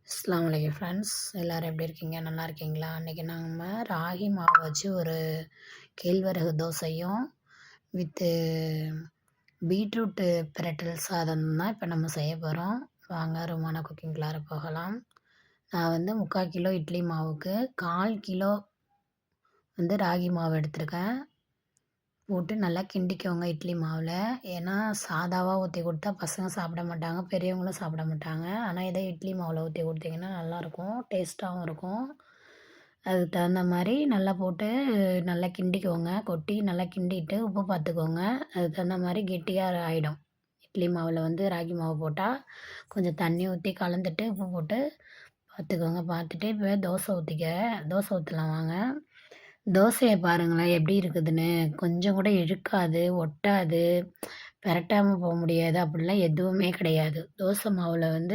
அஸ்ஸலாமு அலைக்கும் ஃப்ரெண்ட்ஸ், எல்லோரும் எப்படி இருக்கீங்க? நல்லா இருக்கீங்களா? அன்றைக்கி நம்ம ராகி மாவு வச்சு ஒரு கேழ்வரகு தோசையும் வித்து பீட்ரூட்டு பிரட்டல் சாதம் தான் இப்போ நம்ம செய்ய போகிறோம். வாங்க ருமான குக்கிங்குள்ளார போகலாம். நான் வந்து 3/4 கிலோ இட்லி மாவுக்கு 1/4 கிலோ ராகி மாவு எடுத்திருக்கேன். போட்டு நல்லா கிண்டிக்கோங்க இட்லி மாவில். ஏன்னா சாதாவாக ஊற்றி கொடுத்தா பசங்க சாப்பிட மாட்டாங்க, பெரியவங்களும் சாப்பிட மாட்டாங்க. ஆனால் இதே இட்லி மாவில் ஊற்றி கொடுத்தீங்கன்னா நல்லாயிருக்கும், டேஸ்ட்டாகவும் இருக்கும். அதுக்கு தகுந்த மாதிரி நல்லா போட்டு நல்லா கிண்டிக்கோங்க. கொட்டி நல்லா கிண்டிட்டு உப்பு பார்த்துக்கோங்க. அதுக்கு தகுந்த மாதிரி கெட்டியாக ஆகிடும். இட்லி மாவில் ராகி மாவு போட்டால் கொஞ்சம் தண்ணி ஊற்றி கலந்துட்டு உப்பு போட்டு பார்த்துக்கோங்க. பார்த்துட்டு இப்போ தோசை ஊற்றலாம் வாங்க. தோசையை பாருங்களேன் எப்படி இருக்குதுன்னு. கொஞ்சம் கூட இழுக்காது, ஒட்டாது, பெரட்டாமல் போக முடியாது, அப்படிலாம் எதுவுமே கிடையாது. தோசை மாவில்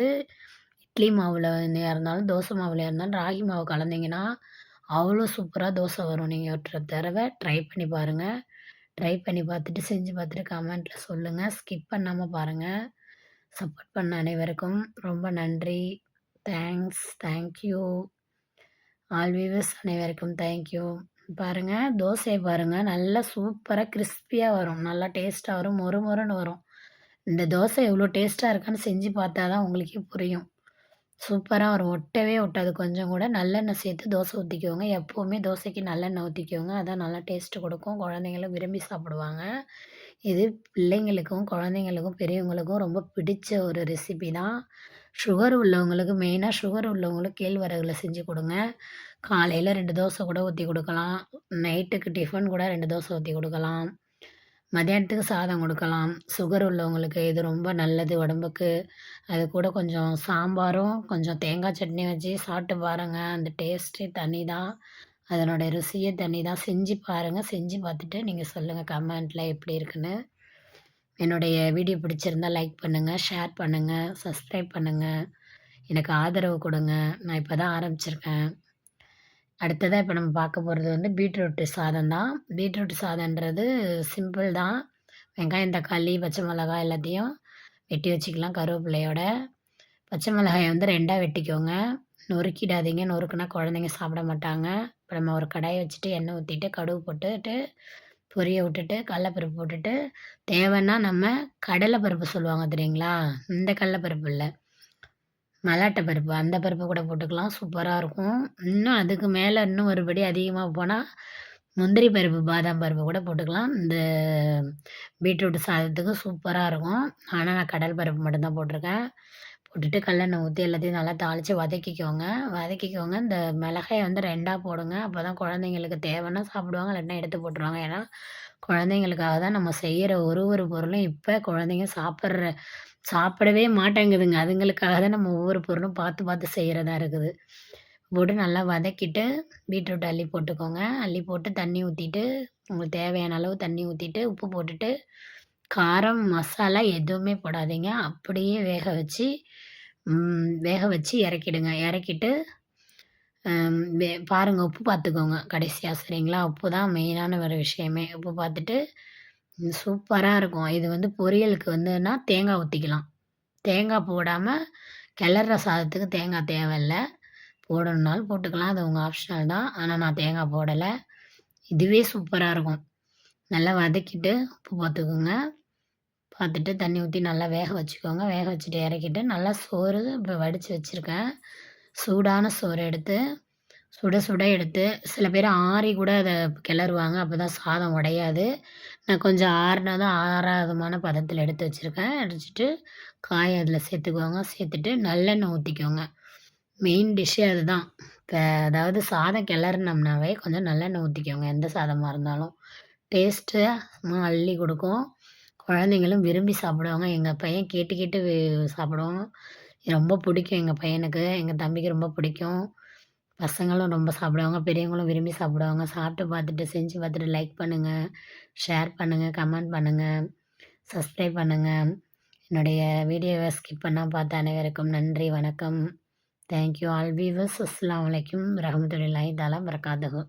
இட்லி மாவில் இருந்தாலும் தோசை மாவில் இருந்தாலும் ராகி மாவு கலந்தீங்கன்னா அவ்வளோ சூப்பராக தோசை வரும். நீங்கள் ஒரு தடவை ட்ரை பண்ணி பாருங்கள். ட்ரை பண்ணி பார்த்துட்டு செஞ்சு பார்த்துட்டு கமெண்ட்டில் சொல்லுங்கள். ஸ்கிப் பண்ணாமல் பாருங்கள். சப்போர்ட் பண்ண அனைவருக்கும் ரொம்ப நன்றி. தேங்க்யூ. ஆல் வியூவர்ஸ் அனைவருக்கும் தேங்க்யூ. பாருங்கள், தோசையை பாருங்கள், நல்லா சூப்பராக கிறிஸ்பியாக வரும், நல்லா டேஸ்ட்டாக வரும், மொறு மொறுன்னு வரும். இந்த தோசை எவ்வளோ டேஸ்ட்டாக இருக்கான்னு செஞ்சு பார்த்தா தான் உங்களுக்கே புரியும். சூப்பராக வரும், ஒட்டவே ஒட்டாது. கொஞ்சம் கூட நல்லெண்ணெய் சேர்த்து தோசை ஊற்றிக்கோங்க. எப்போவுமே தோசைக்கு நல்லெண்ணெய் ஊற்றிக்கோங்க, அதான் நல்லா டேஸ்ட்டு கொடுக்கும். குழந்தைங்களும் விரும்பி சாப்பிடுவாங்க. இது பிள்ளைங்களுக்கும் குழந்தைங்களுக்கும் பெரியவங்களுக்கும் ரொம்ப பிடிச்ச ஒரு ரெசிபி தான். சுகர் உள்ளவங்களுக்கு, மெயினாக சுகர் உள்ளவங்களுக்கு கேழ்வரகுல செஞ்சு கொடுங்க. காலையில் 2 தோசை கூட ஊற்றி கொடுக்கலாம். நைட்டுக்கு டிஃபன் கூட 2 தோசை ஊற்றி கொடுக்கலாம். மதியானத்துக்கு சாதம் கொடுக்கலாம். சுகர் உள்ளவங்களுக்கு இது ரொம்ப நல்லது உடம்புக்கு. அது கூட கொஞ்சம் சாம்பாரும் கொஞ்சம் தேங்காய் சட்னி வச்சு சாப்பிட்டு பாருங்கள். அந்த டேஸ்ட்டே தனி தான், அதனோட ருசியே தனி தான். செஞ்சு பாருங்கள். செஞ்சு பார்த்துட்டு நீங்கள் சொல்லுங்கள் கமெண்ட்டில் எப்படி இருக்குன்னு. என்னுடைய வீடியோ பிடிச்சிருந்தால் லைக் பண்ணுங்கள், ஷேர் பண்ணுங்கள், சப்ஸ்கிரைப் பண்ணுங்கள். எனக்கு ஆதரவு கொடுங்க. நான் இப்போ தான் ஆரம்பிச்சிருக்கேன். அடுத்ததாக இப்போ நம்ம பார்க்க போகிறது பீட்ரூட்டு சாதம் தான். பீட்ரூட் சாதன்றது சிம்பிள் தான். வெங்காயம், தக்காளி, பச்சை மிளகாய் எல்லாத்தையும் வெட்டி வச்சுக்கலாம் கருவேப்பிலையோட. பச்சை மிளகாயை 2ஆக வெட்டிக்கோங்க. நொறுக்கிடாதீங்க, நொறுக்குனா குழந்தைங்க சாப்பிட மாட்டாங்க. இப்போ நம்ம ஒரு கடாயை வச்சுட்டு எண்ணெய் ஊற்றிட்டு கடுகு போட்டுட்டு பொரிய விட்டுட்டு கடலப்பருப்பு போட்டுட்டு, தேவைன்னா நம்ம கடலைப்பருப்பு சொல்லுவாங்க தெரியுங்களா? இந்த கடலைப்பருப்பு இல்லை, மலாட்டை பருப்பு, அந்த பருப்பு கூட போட்டுக்கலாம், சூப்பராக இருக்கும். இன்னும் அதுக்கு மேலே இன்னும் ஒருபடி அதிகமாக போனால் முந்திரி பருப்பு, பாதாம் பருப்பு கூட போட்டுக்கலாம். இந்த பீட்ரூட் சாதத்துக்கு சூப்பராக இருக்கும். ஆனால் நான் கடல் பருப்பு மட்டும்தான் போட்டிருக்கேன். போட்டுட்டு கல்லெண்ணெய் ஊற்றி எல்லாத்தையும் நல்லா தாளித்து வதக்கிக்கோங்க. இந்த மிளகாயை 2ஆக போடுங்க. அப்போ தான் குழந்தைங்களுக்கு தேவைன்னா சாப்பிடுவாங்க, இல்லைன்னா எடுத்து போட்டுருவாங்க. ஏன்னா குழந்தைங்களுக்காக தான் நம்ம செய்கிற ஒரு பொருளும் இப்போ குழந்தைங்க சாப்பிடவே மாட்டேங்குதுங்க. அதுங்களுக்காக தான் நம்ம ஒவ்வொரு பொருளும் பார்த்து பார்த்து செய்கிறதா இருக்குது. போட்டு நல்லா வதக்கிட்டு பீட்ரூட் அள்ளி போட்டுக்கோங்க. அள்ளி போட்டு தண்ணி ஊற்றிட்டு, உங்களுக்கு தேவையான அளவு தண்ணி ஊற்றிட்டு, உப்பு போட்டுட்டு, காரம் மசாலா எதுவுமே போடாதீங்க. அப்படியே வேக வச்சு இறக்கிடுங்க. இறக்கிட்டு பாருங்கள், உப்பு பார்த்துக்கோங்க கடைசியாக, சரிங்களா? உப்பு தான் மெயினான ஒரு விஷயமே. உப்பு பார்த்துட்டு சூப்பராக இருக்கும். இது பொரியலுக்கு தேங்காய் ஊற்றிக்கலாம். தேங்காய் போடாமல் கிளறுற சாதத்துக்கு தேங்காய் தேவையில்ல. போடணுன்னாலும் போட்டுக்கலாம், அது உங்கள் ஆப்ஷனல் தான். ஆனால் நான் தேங்காய் போடலை. இதுவே சூப்பராக இருக்கும். நல்லா வதக்கிட்டு உப்பு பார்த்துக்கோங்க. பார்த்துட்டு தண்ணி ஊற்றி நல்லா வேக வச்சுக்கோங்க. வேக வச்சுட்டு இறக்கிட்டு நல்லா சோறு இப்போ வடித்து வச்சுருக்கேன். சூடான சோறு எடுத்து சுட எடுத்து, சில பேர் ஆறி கூட அதை கிளறுவாங்க, அப்போ தான் சாதம் உடையாது. நான் கொஞ்சம் ஆறுனதும் ஆறாதமான பதத்தில் எடுத்து வச்சுருக்கேன். அடிச்சுட்டு காயை அதில் சேர்த்துக்கோங்க. சேர்த்துட்டு நல்லெண்ணெய் ஊற்றிக்கோங்க. மெயின் டிஷ்ஷே அதுதான். இப்போ அதாவது சாதம் கிளறுனோம்னாவே கொஞ்சம் நல்லெண்ணெய் ஊற்றிக்கோங்க, எந்த சாதமாக இருந்தாலும். டேஸ்ட்டு அள்ளி கொடுக்கும். குழந்தைங்களும் விரும்பி சாப்பிடுவாங்க. எங்கள் பையன் கேட்டு கேட்டு சாப்பிடுவான். ரொம்ப பிடிக்கும் எங்கள் பையனுக்கு, எங்கள் தம்பிக்கு ரொம்ப பிடிக்கும். பசங்களும் ரொம்ப சாப்பிடுவாங்க, பெரியவங்களும் விரும்பி சாப்பிடுவாங்க. சாப்பிட்டு பார்த்துட்டு செஞ்சு பார்த்துட்டு லைக் பண்ணுங்கள், ஷேர் பண்ணுங்கள், கமெண்ட் பண்ணுங்கள், சப்ஸ்கிரைப் பண்ணுங்கள். என்னுடைய வீடியோவை ஸ்கிப் பண்ணால் பார்த்த அனைவருக்கும் நன்றி, வணக்கம். Thank you all viewers. அஸ்ஸலாமு அலைக்கும் வரஹ்மத்துல்லாஹி தஆலா வபரகாத்துஹு.